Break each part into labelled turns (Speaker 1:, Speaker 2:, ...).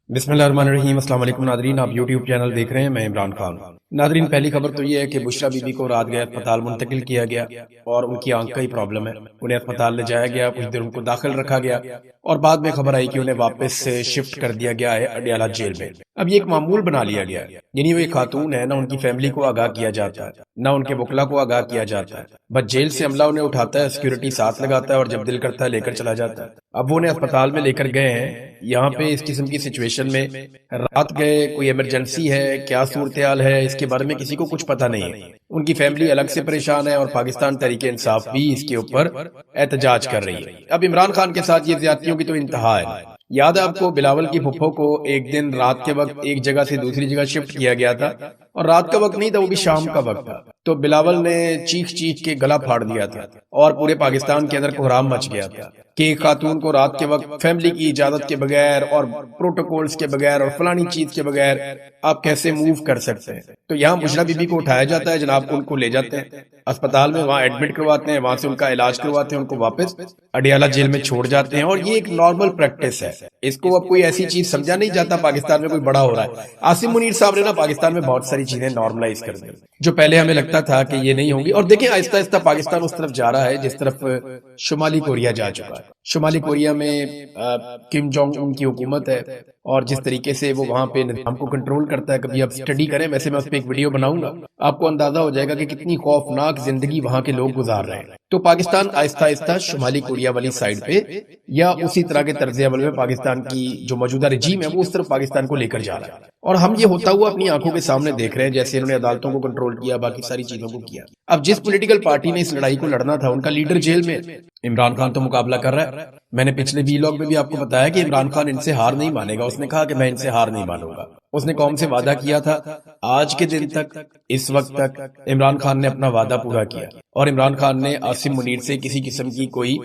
Speaker 1: بسم اللہ الرحمن الرحیم۔ السلام علیکم ناظرین، آپ یوٹیوب چینل دیکھ رہے ہیں، میں عمران خان۔ ناظرین، پہلی خبر تو یہ ہے کہ بشرا بی بی کو رات گئے اسپتال منتقل کیا گیا اور ان کی آنکھ کا ہی پرابلم ہے، انہیں اسپتال لے جایا گیا، کچھ دیر ان کو داخل رکھا گیا اور بعد میں خبر آئی کہ انہیں واپس شفٹ کر دیا گیا ہے اڈیالہ جیل میں۔ اب یہ ایک معمول بنا لیا گیا ہے، یعنی وہ ایک خاتون ہے، نہ ان کی فیملی کو آگاہ کیا جاتا ہے، نہ ان کے وکلا کو آگاہ کیا جاتا ہے، بس جیل سے عملہ انہیں اٹھاتا ہے، سیکیورٹی ساتھ لگاتا ہے اور جب دل کرتا ہے لے کر چلا جاتا ہے۔ اب وہ انہیں اسپتال میں لے کر گئے ہیں، یہاں پہ اس قسم کی سچویشن میں رات گئے، کوئی ایمرجنسی ہے، کیا صورتحال ہے، اس کے بارے میں کسی کو کچھ پتہ نہیں ہے۔ ان کی فیملی الگ سے پریشان ہے اور پاکستان تحریک انصاف بھی اس کے اوپر احتجاج کر رہی ہے۔ اب عمران خان کے ساتھ یہ زیادتیوں کی تو انتہا ہے۔ یاد ہے آپ کو، بلاول کی پھپھو کو ایک دن رات کے وقت ایک جگہ سے دوسری جگہ شفٹ کیا گیا تھا، اور رات کا وقت نہیں تھا، وہ بھی شام کا وقت تھا، تو بلاول نے چیخ چیخ کے گلا پھاڑ دیا تھا اور پورے پاکستان کے اندر کوہرام مچ گیا تھا کہ ایک خاتون کو رات کے وقت فیملی کی اجازت کے بغیر اور پروٹوکولز کے بغیر اور فلانی چیز کے بغیر آپ کیسے موو کر سکتے ہیں۔ تو یہاں بشرا بی بی کو اٹھایا جاتا ہے جناب، ان کو لے جاتے ہیں اسپتال میں، وہاں ایڈمٹ کرواتے ہیں، وہاں سے ان کا علاج کرواتے ہیں، ان کو واپس اڈیالہ جیل میں چھوڑ جاتے ہیں، اور یہ ایک نارمل پریکٹس ہے۔ اس کو اب کوئی ایسی چیز سمجھا نہیں جاتا پاکستان میں کوئی بڑا ہو رہا ہے۔ عاصم منیر صاحب نے نا پاکستان میں بہت ساری چیزیں نارملائز کر دی جو پہلے ہمیں لگتا تھا کہ یہ نہیں ہوں گی، اور دیکھیں آہستہ آہستہ پاکستان اس طرف جا رہا ہے جس طرف شمالی کوریا جا چکا ہے۔ شمالی کوریا میں کم جونگ ان کی حکومت ہے، اور جس طریقے سے وہ وہاں پہ نظام کو کنٹرول کرتا ہے، کبھی آپ اسٹڈی کریں، ویسے میں اس پہ ایک ویڈیو بناؤں گا، آپ کو اندازہ ہو جائے گا کہ کتنی خوفناک زندگی وہاں کے لوگ گزار رہے ہیں۔ تو پاکستان آہستہ آہستہ شمالی کوریا والی سائڈ پہ یا اسی طرح کے طرز عمل میں پاکستان کی جو موجودہ رجیم ہے وہ اس طرف پاکستان کو لے کر جا رہا ہے، اور ہم یہ ہوتا ہوا اپنی آنکھوں کے سامنے دیکھ رہے ہیں، جیسے انہوں نے عدالتوں کو کنٹرول کیا، باقی ساری چیزوں کو کیا۔ اب جس پولیٹیکل پارٹی نے اس لڑائی کو لڑنا تھا، ان کا لیڈر جیل میں، عمران خان تو مقابلہ کر رہا ہے۔ میں نے پچھلے ویلاگ میں بھی آپ کو بتایا کہ عمران خان ان سے ہار نہیں مانے گا، اس نے کہا کہ میں ان سے ہار نہیں مانوں گا۔ اس نے قوم سے وعدہ کیا تھا، آج کے دن تک، اس وقت تک عمران خان نے اپنا وعدہ پورا کیا، اور عمران خان نے عاصم منیر سے کسی قسم کی کوئی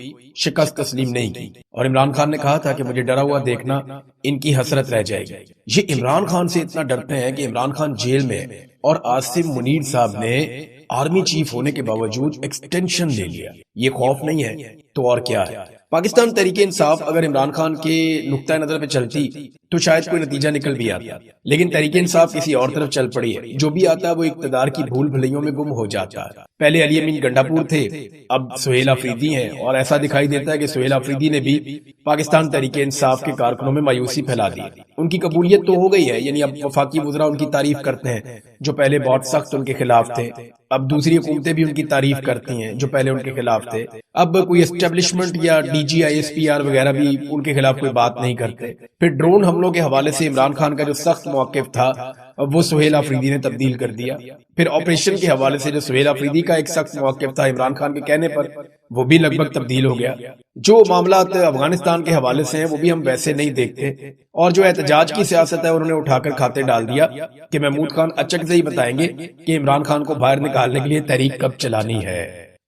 Speaker 1: شکست تسلیم نہیں کی، اور عمران خان نے کہا تھا کہ مجھے ڈرا ہوا دیکھنا ان کی حسرت رہ جائے گی۔ یہ عمران خان سے اتنا ڈرتے ہیں کہ عمران خان جیل میں ہے، اور عاصم منیر صاحب نے آرمی چیف ہونے کے باوجود ایکسٹینشن لے لیا۔ یہ خوف نہیں ہے تو اور کیا ہے؟ پاکستان تحریک انصاف اگر عمران خان کے نقطہ نظر پہ چلتی تو شاید کوئی نتیجہ نکل بھی آتا، لیکن تحریک انصاف کسی اور طرف چل پڑی ہے، جو بھی آتا ہے وہ اقتدار کی بھول بھلیوں میں گم ہو جاتا ہے۔ پہلے علی امین گنڈاپور تھے، اب سہیل آفریدی ہیں، اور ایسا دکھائی دیتا ہے کہ سہیل آفریدی نے بھی پاکستان تحریک انصاف کے کارکنوں میں مایوسی پھیلا دی۔ ان کی قبولیت تو ہو گئی ہے، یعنی اب وفاقی وزراء ان کی تعریف کرتے ہیں جو پہلے بہت سخت ان کے خلاف تھے، اب دوسری حکومتیں بھی ان کی تعریف کرتی ہیں جو پہلے ان کے خلاف تھے، اب کوئی اسٹیبلشمنٹ یا D G I S P R وغیرہ بھی ان کے خلاف کوئی بات نہیں کرتے۔ پھر ڈرون حملوں کے حوالے سے عمران خان کا جو سخت موقف تھا وہ سہیل آفریدی نے تبدیل کر دیا۔ پھر آپریشن کے حوالے سے جو سہیل آفریدی کا ایک سخت موقف تھا عمران خان کے کہنے پر، وہ بھی لگ بھگ تبدیل ہو گیا۔ جو معاملات افغانستان کے حوالے سے ہیں وہ بھی ہم ویسے نہیں دیکھتے، اور جو احتجاج کی سیاست ہے انہوں نے اٹھا کر کھاتے ڈال دیا کہ محمود خان اچک سے ہی بتائیں گے کہ عمران خان کو باہر نکالنے کے لیے تحریک کب چلانی ہے،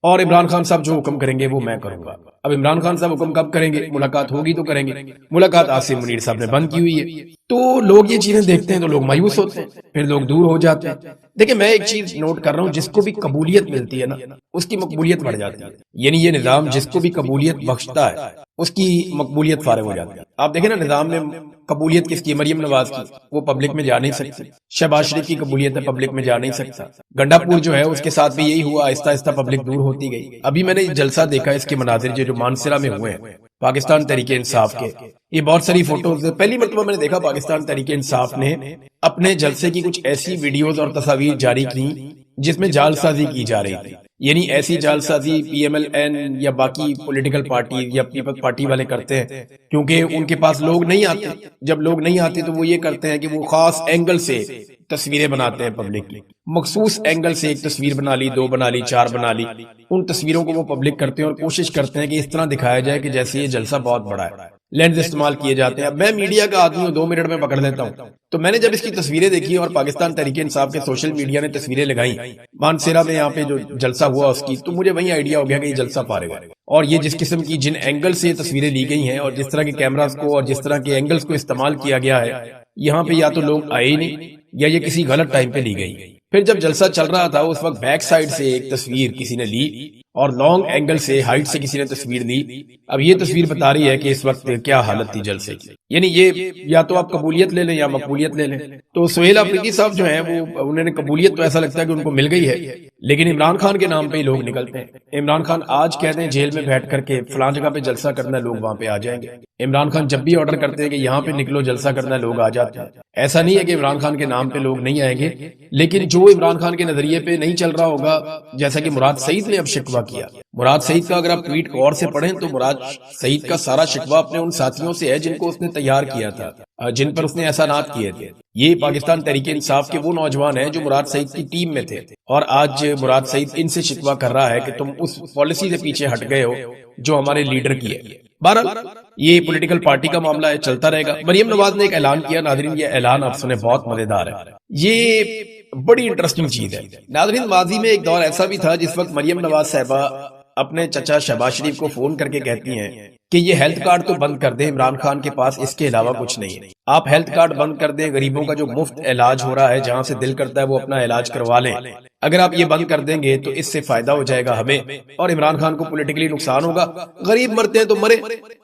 Speaker 1: اور عمران خان صاحب جو حکم کریں گے وہ میں کروں گا۔ اب عمران خان صاحب حکم کب کریں گے؟ ملاقات ہوگی تو کریں گے۔ ملاقات عاصم منیر صاحب نے بند کی ہوئی ہے، تو لوگ یہ چیزیں دیکھتے ہیں تو لوگ مایوس ہوتے ہیں، پھر لوگ دور ہو جاتے ہیں۔ دیکھیں میں ایک چیز نوٹ کر رہا ہوں، جس کو بھی قبولیت ملتی ہے نا اس کی مقبولیت بڑھ جاتی ہے، یعنی یہ نظام جس کو بھی قبولیت بخشتا ہے اس کی مقبولیت فارغ ہو جاتی ہے۔ آپ دیکھیں نا نظام میں قبولیت کس کی؟ مریم نواز کی، وہ پبلک میں جا نہیں سکتی۔ شہباز شریف کی قبولیت ہے، پبلک میں جا نہیں سکتا۔ گنڈاپور جو ہے اس کے ساتھ بھی یہی ہوا، آہستہ آہستہ پبلک دور ہوتی گئی۔ ابھی میں نے جلسہ دیکھا، اس کے مناظر جو مانسرا میں ہوئے ہیں پاکستان تحریک انصاف کے، یہ بہت ساری فوٹوز، پہلی مرتبہ میں نے دیکھا پاکستان تحریک انصاف نے اپنے جلسے کی کچھ ایسی ویڈیوز اور تصاویر جاری کی جس میں جعل سازی کی جا رہی تھی، یعنی ایسی جعل سازی پی ایم ایل این یا باقی پولیٹیکل پارٹی یا پیپلز پارٹی والے کرتے ہیں، کیونکہ ان کے پاس لوگ نہیں آتے۔ جب لوگ نہیں آتے تو وہ یہ کرتے ہیں کہ وہ خاص اینگل سے تصویریں بناتے ہیں پبلک کی، مخصوص اینگل سے ایک تصویر بنا لی، دو بنا لی، چار بنا لی، ان تصویروں کو وہ پبلک کرتے ہیں اور کوشش کرتے ہیں کہ اس طرح دکھایا جائے کہ جیسے یہ جلسہ بہت بڑا ہے۔ لینز استعمال کیے جاتے ہیں۔ اب میں میڈیا کا آدمی ہوں، 2 منٹ میں پکڑ لیتا ہوں، تو میں نے جب اس کی تصویریں دیکھی اور پاکستان تحریک انصاف کے سوشل میڈیا نے تصویریں لگائیں مانسیرا میں، یہاں پہ جو جلسہ ہوا اس کی، تو مجھے وہی آئیڈیا ہو گیا کہ یہ جلسہ فارغ ہے، اور یہ جس قسم کی جن اینگل سے یہ تصویریں لی گئی ہیں اور جس طرح کے کیمراز کو اور جس طرح کے اینگلز کو استعمال کیا گیا ہے، یہاں پہ یا تو لوگ آئے ہی نہیں یا یہ کسی غلط ٹائم پہ لی گئی۔ پھر جب جلسہ چل رہا تھا اس وقت بیک سائڈ سے ایک تصویر کسی نے لی اور لانگ اینگل سے ہائٹ سے کسی نے تصویر دی. اب یہ تصویر بتا رہی ہے کہ اس وقت کیا حالت تھی جلسے کی. یعنی یہ یا تو آپ قبولیت لے لیں یا مقبولیت لے لیں. تو سہیل آفریدی صاحب جو ہیں وہ انہوں نے قبولیت تو ایسا لگتا ہے کہ ان کو مل گئی ہے، لیکن عمران خان کے نام پہ ہی لوگ نکلتے ہیں. عمران خان آج کہتے ہیں جیل میں بیٹھ کر کے فلاں جگہ پہ جلسہ کرنا ہے، لوگ وہاں پہ آ جائیں گے. عمران خان جب بھی آرڈر کرتے ہیں کہ یہاں پہ نکلو جلسہ کرنا ہے، لوگ آ جاتے ہیں. ایسا نہیں ہے کہ عمران خان کے نام پہ لوگ نہیں آئیں گے، لیکن جو عمران خان کے نظریے پہ نہیں چل رہا ہوگا، جیسا کہ مراد سعید نے اب شکوہ کیا. مراد سعید کا اگر آپ ٹویٹ غور سے پڑھیں تو مراد سعید کا سارا شکوہ اپنے ان ساتھیوں سے ہے جن کو اس نے تیار کیا تھا، جن پر اس نے احسانات کیے تھے. یہ پاکستان تحریک انصاف کے وہ نوجوان ہیں جو مراد سعید کی ٹیم میں تھے، اور آج مراد سعید ان سے شکوہ کر رہا ہے کہ تم اس پالیسی سے پیچھے ہٹ گئے ہو جو ہمارے لیڈر کی ہے. بہرحال یہ پولیٹیکل پارٹی کا معاملہ ہے، چلتا رہے گا. مریم نواز نے ایک اعلان کیا. ناظرین یہ اعلان آپ سنیں، بہت مزیدار ہے. یہ بڑی انٹرسٹنگ چیز ہے. ناظرین ماضی میں ایک دور ایسا بھی تھا جس وقت مریم نواز صاحبہ اپنے چچا شہباز شریف کو فون کر کے کہتی ہیں کہ یہ ہیلتھ کارڈ تو بند کر دیں، عمران خان کے پاس اس کے علاوہ کچھ نہیں ہے. آپ ہیلتھ کارڈ بند کر دیں، غریبوں کا جو مفت علاج ہو رہا ہے جہاں سے دل کرتا ہے وہ اپنا علاج کروا لیں. اگر آپ یہ بند کر دیں گے تو اس سے فائدہ ہو جائے گا ہمیں، اور عمران خان کو پولیٹیکلی نقصان ہوگا. غریب مرتے ہیں تو مرے،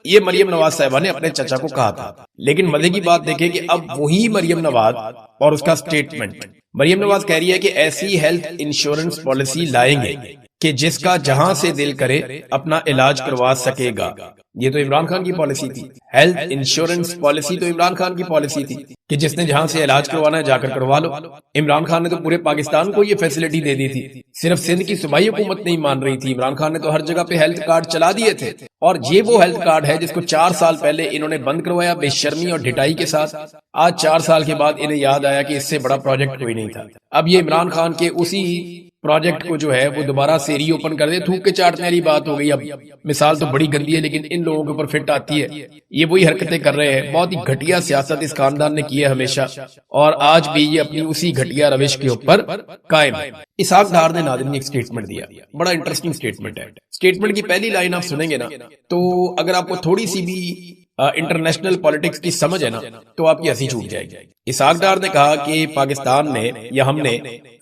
Speaker 1: یہ مریم نواز صاحبہ نے اپنے چچا کو کہا تھا. لیکن مزے کی بات دیکھیں کہ اب وہی مریم نواز اور اس کا سٹیٹمنٹ. مریم نواز کہہ رہی ہے کہ ایسی ہیلتھ انشورنس پالیسی لائیں گے کہ جس کا جہاں سے دل کرے اپنا علاج کروا سکے گا. یہ تو عمران خان کی پالیسی تھی. ہیلتھ انشورنس پالیسی تو عمران خان کی پالیسی تھی کہ جس نے جہاں سے علاج کروانا ہے جا کر کروا لو. عمران خان نے تو پورے پاکستان کو یہ فیسلٹی دے دی تھی، صرف سندھ کی صوبائی حکومت نہیں مان رہی تھی. عمران خان نے تو ہر جگہ پہ ہیلتھ کارڈ چلا دیے تھے، اور یہ وہ ہیلتھ کارڈ ہے جس کو 4 سال پہلے انہوں نے بند کروایا بے شرمی اور ڈھٹائی کے ساتھ. آج 4 سال کے بعد انہیں یاد آیا کہ اس سے بڑا پروجیکٹ کوئی نہیں تھا. اب یہ عمران خان کے اسی پروجیکٹ کو جو ہے وہ دوبارہ سیری اوپن کر دے. تھوک کے چاٹنے والی بات ہو گئی. اب مثال تو بڑی گندی ہے لیکن ان لوگوں کے اوپر فٹ آتی ہے. یہ وہی حرکتیں کر رہے ہیں. بہت ہی گھٹیا سیاست اس خاندان نے کی ہے ہمیشہ، اور آج بھی یہ اپنی اسی گھٹیا روش کے اوپر قائم ہے. اسحاق ڈار نے ناظرین ایک سٹیٹمنٹ دیا، بڑا انٹرسٹنگ سٹیٹمنٹ ہے. سٹیٹمنٹ کی پہلی لائن آپ سنیں گے نا تو اگر آپ کو تھوڑی سی بھی انٹرنیشنل پالیٹکس کی سمجھ ہے نا تو آپ کی ہنسی چھوٹ جائے گی. اسحاق ڈار نے کہا کہ پاکستان نے یا ہم نے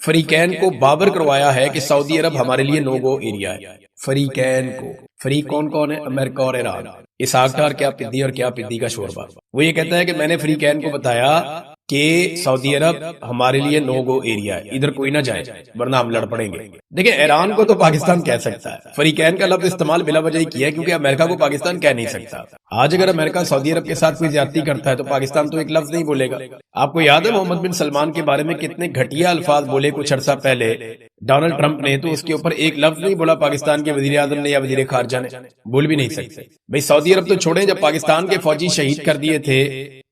Speaker 1: فریقین کو باور کروایا ہے کہ سعودی عرب ہمارے لیے نو گو ایریا ہے. فریقین کو، فریق کون کون ہے؟ امریکہ اور ایران. اسحاق ڈار کیا پدی اور کیا پدی کا شوربہ. وہ یہ کہتا ہے کہ میں نے فریقین کو بتایا کہ سعودی عرب ہمارے لیے نو گو ایریا ہے، ادھر کوئی نہ جائے ورنہ ہم لڑ پڑیں گے. دیکھیں ایران کو تو پاکستان کہہ سکتا ہے، فریقین کا لفظ استعمال بلا وجہ ہی کیا ہے کیونکہ امریکہ کو پاکستان کہہ نہیں سکتا. آج اگر امریکہ سعودی عرب کے ساتھ کوئی زیادتی کرتا ہے تو پاکستان تو ایک لفظ نہیں بولے گا. آپ کو یاد ہے محمد بن سلمان کے بارے میں کتنے گھٹیا الفاظ بولے کچھ عرصہ پہلے ڈونلڈ ٹرمپ نے، تو اس کے اوپر ایک لفظ نہیں بولا پاکستان کے وزیر اعظم نے یا وزیر خارجہ نے. بول بھی نہیں سکتے. بھئی سعودی عرب تو چھوڑیں، جب پاکستان کے فوجی شہید کر دیے تھے،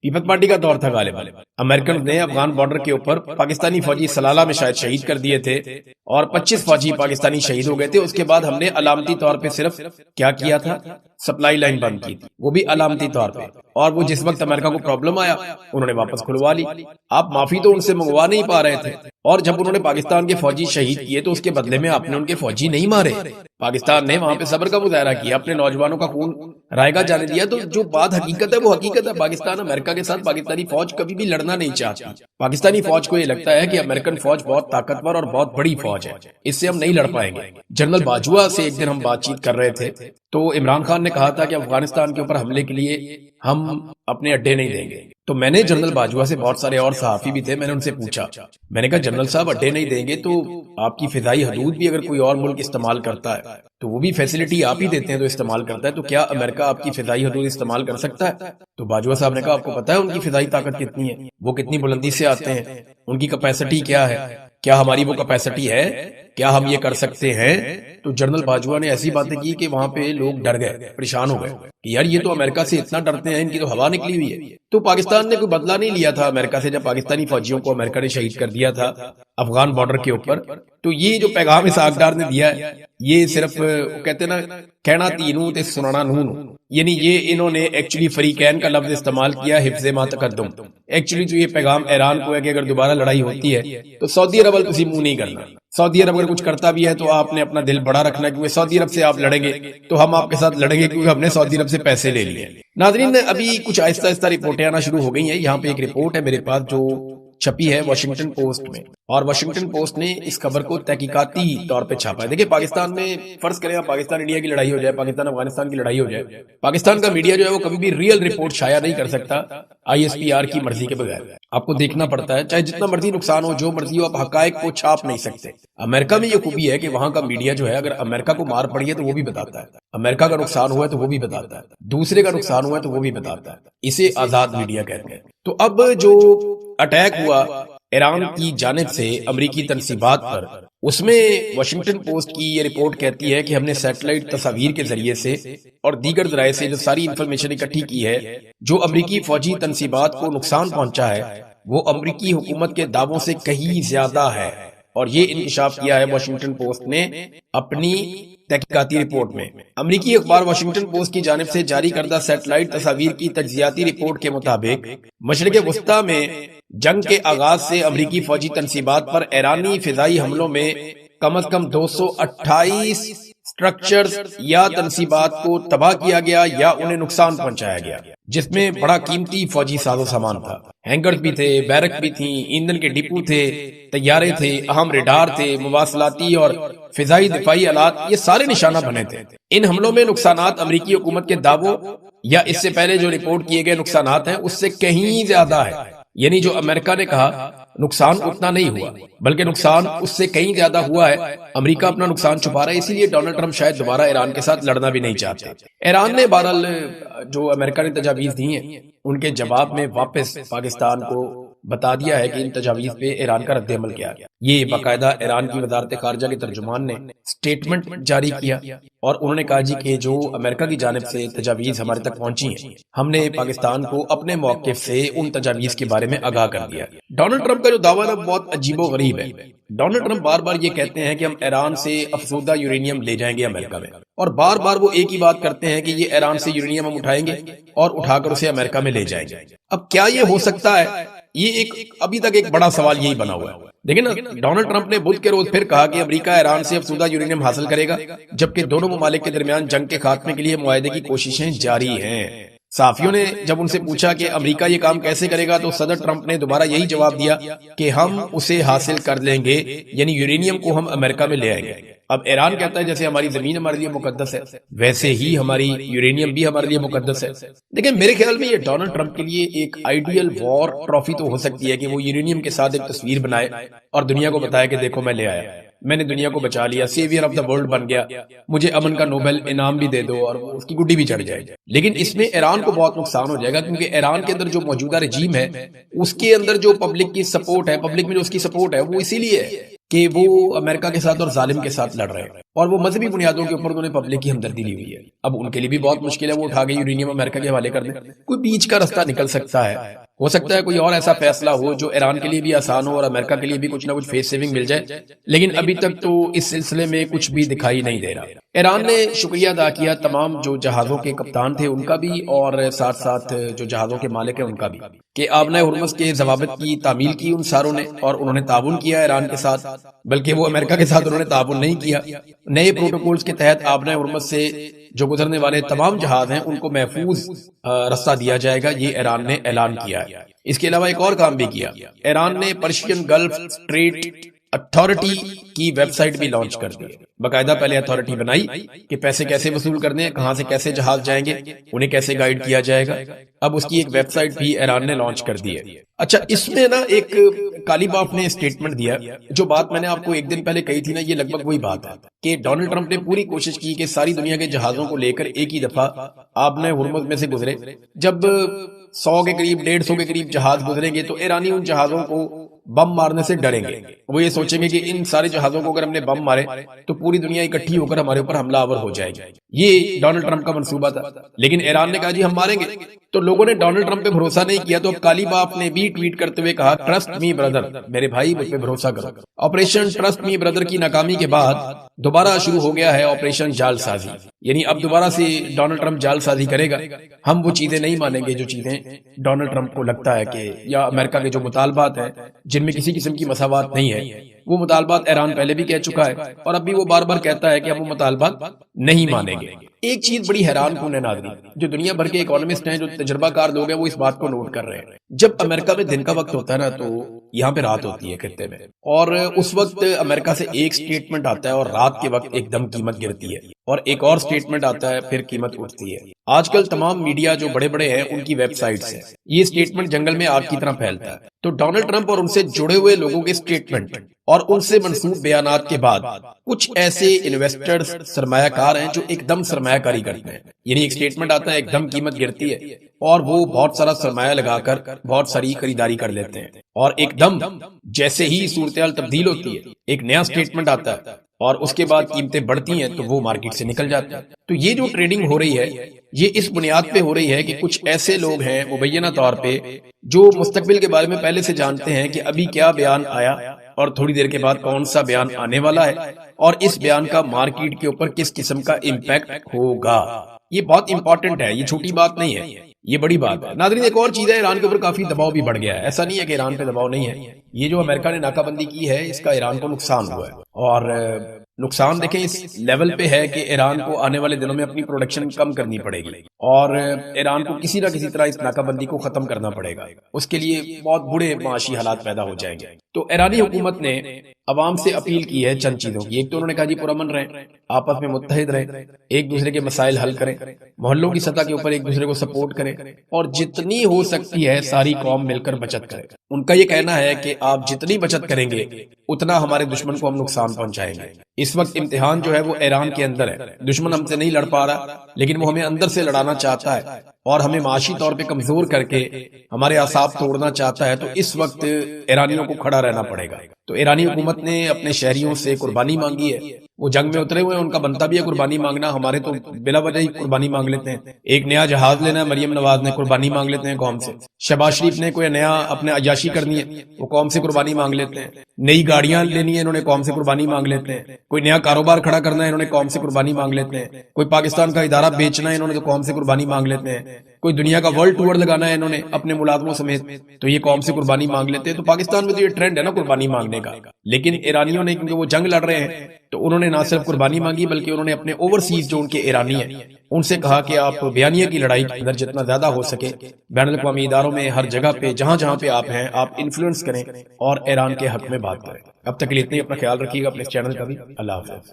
Speaker 1: پیپلز پارٹی کا دور تھا غالبا، امریکن نے افغان بارڈر کے اوپر پاکستانی فوجی سلالہ میں شاید شہید کر دیے تھے اور 25 فوجی پاکستانی شہید ہو گئے تھے. اس کے بعد ہم نے علامتی طور پہ صرف کیا کیا تھا؟ سپلائی لائن بند کی تھی، وہ بھی علامتی طور پہ. اور وہ جس وقت امریکہ کو پرابلم آیا انہوں نے واپس کھلوا لی. آپ معافی تو ان سے منگوا نہیں پا رہے تھے، اور جب انہوں نے پاکستان کے فوجی شہید کیے تو اس کے بدلے میں آپ نے ان کے فوجی نہیں مارے. پاکستان نے وہاں پہ صبر کا مظاہرہ کیا، اپنے نوجوانوں کا خون رائے گا جانے دیا. تو جو بات حقیقت ہے وہ حقیقت ہے. پاکستان امریکہ کے ساتھ پاکستانی فوج کبھی بھی لڑنا نہیں چاہتی. پاکستانی فوج کو یہ لگتا ہے کہ امریکن فوج بہت طاقتور اور بہت بڑی فوج ہے، اس سے ہم نہیں لڑ پائیں گے. جنرل باجوہ سے ایک دن ہم بات چیت کر رہے تھے تو عمران خان نے کہا تھا کہ افغانستان کے اوپر حملے کے لیے ہم اپنے اڈے نہیں دیں گے. تو میں نے جنرل باجوہ سے، بہت سارے اور صحافی بھی تھے، میں نے ان سے پوچھا، میں نے کہا جنرل صاحب اڈے نہیں دیں گے تو آپ کی فضائی حدود بھی اگر کوئی اور ملک استعمال کرتا ہے تو وہ بھی فیسلٹی آپ ہی دیتے ہیں تو استعمال کرتا ہے، تو کیا امریکہ آپ کی فضائی حدود استعمال کر سکتا ہے؟ تو باجوہ صاحب نے کہا آپ کو پتا ہے ان کی فضائی طاقت کتنی ہے، وہ کتنی بلندی سے آتے ہیں، ان کی کیپیسٹی کیا ہے، کیا ہماری وہ کیپیسٹی ہے، کیا ہم یہ کر سکتے ہیں؟ تو جنرل باجوہ نے ایسی باتیں کی کہ وہاں پہ لوگ ڈر گئے، پریشان ہو گئے کہ یار یہ تو امریکہ سے اتنا ڈرتے ہیں، ان کی تو ہوا نکلی ہوئی ہے. تو پاکستان نے کوئی بدلہ نہیں لیا تھا امریکہ سے جب پاکستانی فوجیوں کو امریکہ نے شہید کر دیا تھا افغان بارڈر کے اوپر. تو یہ جو پیغام اسحاق ڈار نے دیا ہے یہ صرف کہتے ہیں نا کہنا تینوں تے سنانا نون، یعنی یہ انہوں نے ایکچولی فریقین کا لفظ استعمال کیا، حفظ ما تقدم. ایکچولی جو یہ پیغام ایران کو ہے کہ اگر دوبارہ لڑائی ہوتی ہے تو سعودی عرب تسی منہ نہیں کرنا. سعودی عرب اگر کچھ کرتا بھی ہے تو آپ نے اپنا دل بڑا رکھنا ہے کیونکہ سعودی عرب سے آپ لڑیں گے تو ہم آپ کے ساتھ لڑیں گے کیونکہ ہم نے سعودی عرب سے پیسے لے لیے. ناظرین ابھی کچھ آہستہ آہستہ رپورٹیں آنا شروع ہو گئی ہیں. یہاں پہ ایک رپورٹ ہے میرے پاس جو چھپی ہے واشنگٹن پوسٹ میں. اور واشنگٹن پوسٹ نے اس خبر کو تحقیقاتی طور پہ چھاپا ہے۔ دیکھیں پاکستان میں فرض کریں آپ پاکستان انڈیا کی لڑائی ہو جائے، پاکستان افغانستان کی لڑائی ہو جائے، پاکستان کا میڈیا جو ہے وہ کبھی بھی ریئل رپورٹ شائع نہیں کر سکتا آئی ایس پی آر کی مرضی کے بغیر۔ آپ کو دیکھنا پڑتا ہے، چاہے جتنا مرضی نقصان ہو، جو مرضی ہو، آپ حقائق کو چھاپ نہیں سکتے۔ امریکہ میں یہ خوبی ہے کہ وہاں کا میڈیا جو ہے، اگر امریکہ کو مار پڑی ہے تو وہ بھی بتاتا ہے، امریکہ کا نقصان ہوا ہے تو وہ بھی بتاتا ہے، دوسرے کا نقصان ہوا ہے تو وہ بھی بتاتا ہے۔ اسے آزاد میڈیا کہتے ہیں۔ تو اب جو اٹیک ہوا ایران کی جانب سے امریکی تنصیبات پر، اس میں واشنگٹن پوسٹ کی یہ رپورٹ کہتی ہے کہ ہم نے سیٹلائٹ تصاویر کے ذریعے سے اور دیگر ذرائع سے جو ساری انفارمیشن اکٹھی کی ہے، جو امریکی فوجی تنصیبات کو نقصان پہنچا ہے وہ امریکی حکومت کے دعووں سے کہیں زیادہ ہے۔ اور یہ انکشاف کیا ہے واشنگٹن پوسٹ نے اپنی تحقیقاتی رپورٹ میں۔ امریکی اخبار واشنگٹن پوسٹ کی جانب سے جاری کردہ سیٹلائٹ تصاویر کی تجزیاتی رپورٹ کے مطابق مشرق وسطی میں جنگ کے آغاز سے امریکی فوجی تنصیبات پر ایرانی فضائی حملوں میں کم از کم 228 سٹرکچرز یا تنصیبات کو تباہ کیا گیا یا انہیں نقصان پہنچایا گیا، جس میں بڑا قیمتی فوجی ساز و سامان تھا۔ ہینگر بھی تھے، بیرک بھی تھیں، ایندھن کے ڈپو تھے، طیارے تھے، اہم ریڈار تھے، مواصلاتی اور فضائی دفاعی آلات، یہ سارے نشانہ بنے تھے۔ ان حملوں میں نقصانات امریکی حکومت کے دعووں یا اس سے پہلے جو رپورٹ کیے گئے نقصانات ہیں اس سے کہیں زیادہ ہے۔ یعنی جو امریکہ نے کہا نقصان اتنا نہیں ہوا، بلکہ نقصان اس سے کہیں زیادہ ہوا ہے۔ امریکہ اپنا نقصان چھپا رہا ہے، اسی لیے ڈونلڈ ٹرمپ شاید دوبارہ ایران کے ساتھ لڑنا بھی نہیں چاہتے۔ ایران نے بہرحال جو امریکہ نے تجاویز دی ہیں ان کے جواب میں واپس پاکستان کو بتا دیا ہے کہ ان تجاویز پہ ایران کا رد عمل کیا گیا۔ یہ باقاعدہ ایران کی وزارت خارجہ کے ترجمان نے سٹیٹمنٹ جاری کیا اور انہوں نے کہا جی کہ جو امریکہ کی جانب سے تجاویز ہمارے تک پہنچی ہیں، ہم نے پاکستان کو اپنے موقف سے ان تجاویز کے بارے میں آگاہ کر دیا۔ ڈونلڈ ٹرمپ کا جو دعویٰ ہے بہت عجیب و غریب ہے۔ ڈونلڈ ٹرمپ بار بار یہ کہتے ہیں کہ ہم ایران سے افزودہ یورینیم لے جائیں گے امریکہ میں، اور بار بار وہ ایک ہی بات کرتے ہیں کہ یہ ایران سے یورینیم ہم اٹھائیں گے اور اٹھا کر اسے امریکہ میں لے جائیں گے۔ اب کیا یہ ہو سکتا ہے؟ یہ ایک ابھی تک ایک بڑا سوال یہی بنا ہوا ہے۔ دیکھیں نا، ڈونلڈ ٹرمپ نے بدھ کے روز پھر کہا کہ امریکہ ایران سے افزودہ یورینیم حاصل کرے گا، جبکہ دونوں ممالک کے درمیان جنگ کے خاتمے کے لیے معاہدے کی کوششیں جاری ہیں۔ صحافیوں نے جب ان سے پوچھا کہ امریکہ یہ کام کیسے کرے گا تو صدر ٹرمپ نے دوبارہ یہی جواب دیا کہ ہم اسے حاصل کر لیں گے، یعنی یورینیم کو ہم امریکہ میں لے آئیں گے۔ اب ایران کہتا ہے جیسے ہماری زمین ہمارے لیے مقدس ہے ویسے ہی ہماری یورینیم بھی ہمارے لیے مقدس ہے۔ لیکن میرے خیال میں یہ ڈونلڈ ٹرمپ کے لیے ایک آئیڈیل وار ٹرافی تو ہو سکتی ہے کہ وہ یورینیم کے ساتھ ایک تصویر بنائے اور دنیا کو بتائے کہ دیکھو میں لے آیا، میں نے دنیا کو بچا لیا، سیویئر آف دا ورلڈ بن گیا، مجھے امن کا نوبل انعام بھی دے دو، اور اس کی گڈی بھی چڑھ جائے۔ لیکن اس میں ایران کو بہت نقصان ہو جائے گا، کیونکہ ایران کے اندر جو موجودہ رجیم ہے اس کے اندر جو پبلک کی سپورٹ ہے، پبلک میں جو اس کی سپورٹ ہے وہ اسی لیے ہے کہ وہ امریکہ کے ساتھ اور ظالم کے ساتھ لڑ رہے ہیں، اور وہ مذہبی بنیادوں کے اوپر انہوں نے پبلک کی ہمدردی لی ہوئی ہے۔ اب ان کے لیے بھی بہت مشکل ہے وہ اٹھا کے یورینیم امریکہ کے حوالے کر دیں۔ کوئی بیچ کا رستہ نکل سکتا ہے، ہو سکتا ہے کوئی اور ایسا فیصلہ ہو جو ایران کے لیے بھی آسان ہو اور امریکہ کے لیے بھی کچھ نہ کچھ فیس سیونگ مل جائے، لیکن ابھی تک تو اس سلسلے میں کچھ بھی دکھائی نہیں دے رہا۔ ایران نے شکریہ ادا کیا تمام جو جہازوں کے کپتان تھے ان کا بھی، اور ساتھ ساتھ جو جہازوں کے مالک ہیں ان کا بھی، کہ آبنہ ہرمز کے ضوابط کی تعمیل کی ان ساروں نے، اور انہوں نے تعاون کیا ایران کے ساتھ، بلکہ وہ امریکہ کے ساتھ انہوں نے تعاون نہیں کیا۔ نئے پروٹوکولز کے تحت آبنہ ہرمز سے جو گزرنے والے تمام جہاز ہیں ان کو محفوظ راستہ دیا جائے گا، یہ ایران نے اعلان کیا ہے۔ اس کے علاوہ ایک اور کام بھی کیا، ایران نے پرشین گلف اسٹریٹ اتھارٹی کی ویب سائٹ بھی لانچ کر دی۔ باقاعدہ پہلے اتھارٹی بنائی کہ پیسے کیسے وصول کرنے ہیں، کہاں سے کیسے جہاز جائیں گے، انہیں کیسے گائیڈ کیا جائے گا۔ اب اس کی ایک ویب سائٹ بھی ایران نے لانچ کر دی ہے۔ اچھا، اس میں نا ایک کالی باپ نے اسٹیٹمنٹ دیا، جو بات میں نے آپ کو ایک دن پہلے کہی تھی نا، یہ لگ بھگ وہی بات ہے کہ ڈونلڈ ٹرمپ نے پوری کوشش کی کہ ساری دنیا کے جہازوں کو لے کر ایک ہی دفعہ آبنہ ہرمز میں سے گزرے۔ جب 100 کے قریب 150 کے قریب جہاز گزریں گے تو ایرانی ان جہازوں کو بم مارنے سے ڈریں گے، وہ یہ سوچیں گے کہ ان سارے جہازوں کو اگر ہم نے بم مارے تو پوری دنیا اکٹھی ہو کر ہمارے اوپر حملہ آور ہو جائے گی۔ یہ ڈونلڈ ٹرمپ کا منصوبہ تھا، لیکن ایران نے کہا جی ہم ماریں گے، تو لوگوں نے ڈونلڈ ٹرمپ پہ بھروسہ نہیں کیا۔ تو اب کالی باپ نے بھی ٹویٹ کرتے ہوئے کہا ٹرسٹ می بردر، میرے بھائی مجھ پہ بھروسہ کرو۔ آپریشن ٹرسٹ می بردر کی ناکامی کے بعد دوبارہ شروع ہو گیا ہے آپریشن جال سازی، یعنی اب دوبارہ سے ڈونلڈ ٹرمپ جال سازی کرے گا۔ ہم وہ چیزیں نہیں مانیں گے جو چیزیں ڈونلڈ ٹرمپ کو لگتا ہے کہ، یا امریکہ کے جو مطالبات ہیں جن میں کسی قسم کی مساوات نہیں ہے، وہ مطالبات ایران پہلے بھی کہہ چکا ہے اور اب بھی وہ بار بار کہتا ہے کہ ہم وہ مطالبات نہیں مانیں گے۔ ایک چیز بڑی حیران کن ہے ناظرین، جو دنیا بھر کے اکانومسٹ ہیں، جو تجربہ کار لوگ ہیں، وہ اس بات کو نوٹ کر رہے ہیں۔ جب امریکہ میں دن کا وقت ہوتا ہے نا تو یہاں پہ رات ہوتی ہے خطے میں، اور اس وقت امریکہ سے ایک سٹیٹمنٹ آتا ہے اور رات کے وقت ایک دم قیمت گرتی ہے، اور ایک اور سٹیٹمنٹ آتا ہے پھر قیمت اٹھتی ہے۔ آج کل تمام میڈیا جو بڑے بڑے ہیں ان کی ویب سائٹس ہیں، یہ سٹیٹمنٹ جنگل میں آگ کی طرح پھیلتا ہے۔ تو ڈونلڈ ٹرمپ اور ان سے جڑے ہوئے لوگوں کے سٹیٹمنٹ اور ان سے منسوب بیانات کے بعد کچھ ایسے انویسٹرز سرمایہ کار ہیں جو ایک دم سرمایہ کاری کرتے ہیں، یعنی ایک سٹیٹمنٹ آتا ہے، ایک دم قیمت گرتی ہے اور وہ بہت سارا سرمایہ لگا کر بہت ساری خریداری کر لیتے ہیں، اور ایک دم جیسے ہی صورتحال تبدیل ہوتی ہے ایک نیا سٹیٹمنٹ آتا ہے اور اس کے بعد قیمتیں بڑھتی ہیں تو وہ مارکیٹ سے نکل جاتے ہیں۔ تو یہ جو ٹریڈنگ ہو رہی ہے یہ اس بنیاد پہ ہو رہی ہے کہ کچھ ایسے لوگ ہیں مبینہ طور پہ جو مستقبل کے بارے میں پہلے سے جانتے ہیں کہ ابھی کیا بیان آیا اور تھوڑی دیر کے بعد کون سا بیان آنے والا ہے، اور اس بیان کا مارکیٹ کے اوپر کس قسم کا امپیکٹ ہوگا۔ یہ بہت امپورٹنٹ ہے، یہ چھوٹی بات نہیں ہے، یہ بڑی بات ہے۔ ناظرین ایک اور چیز ہے، ایران کے اوپر کافی دباؤ بھی بڑھ گیا ہے۔ ایسا نہیں ہے کہ ایران پہ دباؤ نہیں ہے، یہ جو امریکہ نے ناکہ بندی کی ہے اس کا ایران کو نقصان ہوا ہے، اور نقصان دیکھیں اس لیول پہ ہے کہ ایران کو آنے والے دنوں میں اپنی پروڈکشن کم کرنی پڑے گی، اور ایران کو کسی نہ کسی طرح اس ناکہ بندی کو ختم کرنا پڑے گا، اس کے لیے بہت برے معاشی حالات پیدا ہو جائیں گے۔ تو ایرانی حکومت نے عوام سے اپیل کی ہے چند چیزوں کی۔ ایک تو انہوں نے کہا جی پرامن رہیں، آپس میں متحد رہیں، ایک دوسرے کے مسائل حل کریں، محلوں کی سطح کے اوپر ایک دوسرے کو سپورٹ کریں، اور جتنی ہو سکتی ہے ساری قوم مل کر بچت کرے۔ ان کا یہ کہنا ہے کہ آپ جتنی بچت کریں گے اتنا ہمارے دشمن کو ہم نقصان پہنچائیں گے۔ اس وقت امتحان جو ہے وہ ایران کے اندر ہے، دشمن ہم سے نہیں لڑ پا رہا لیکن وہ ہمیں اندر سے لڑانا چاہتا ہے اور ہمیں معاشی طور پہ کمزور کر کے ہمارے اعصاب توڑنا چاہتا ہے، تو اس وقت ایرانیوں کو کھڑا رہنا پڑے گا۔ تو ایرانی حکومت نے اپنے شہریوں سے قربانی مانگی ہے، وہ جنگ میں اترے ہوئے ہیں، ان کا بنتا بھی ہے قربانی مانگنا، ہمارے تو بلا وجہ ہی قربانی مانگ لیتے ہیں۔ ایک نیا جہاز لینا ہے مریم نواز نے، قربانی مانگ لیتے ہیں قوم سے۔ شہباز شریف نے کوئی نیا اپنے عیاشی کرنی ہے وہ قوم سے قربانی مانگ لیتے ہیں۔ نئی گاڑیاں لینی ہے انہوں نے قوم سے قربانی مانگ لیتے ہیں۔ کوئی نیا کاروبار کھڑا کرنا ہے انہوں نے قوم سے قربانی مانگ لیتے ہیں۔ کوئی پاکستان کا ادارہ بیچنا ہے انہوں نے تو قوم سے قربانی مانگ لیتے ہیں۔ کوئی دنیا کا ورلڈ ٹور لگانا ہے انہوں نے اپنے ملازموں سمیت تو یہ قوم سے قربانی مانگ لیتے ہیں۔ تو پاکستان میں تو یہ ٹرینڈ ہے نا قربانی مانگنے کا، لیکن ایرانیوں نے کیونکہ وہ جنگ لڑ رہے ہیں تو انہوں نے نہ صرف قربانی مانگی بلکہ انہوں نے اپنے اوورسیز جو ان کے ایرانی ہیں ان سے کہا کہ آپ بیانیہ کی لڑائی کے اندر جتنا زیادہ ہو سکے بین الاقوامی اداروں میں ہر جگہ پہ جہاں جہاں پہ آپ ہیں آپ انفلوئنس کریں اور ایران کے حق میں بات کریں۔ اب تک کے لیے اتنے، اپنا خیال رکھیے گا، اپنے چینل کا بھی۔ اللہ حافظ۔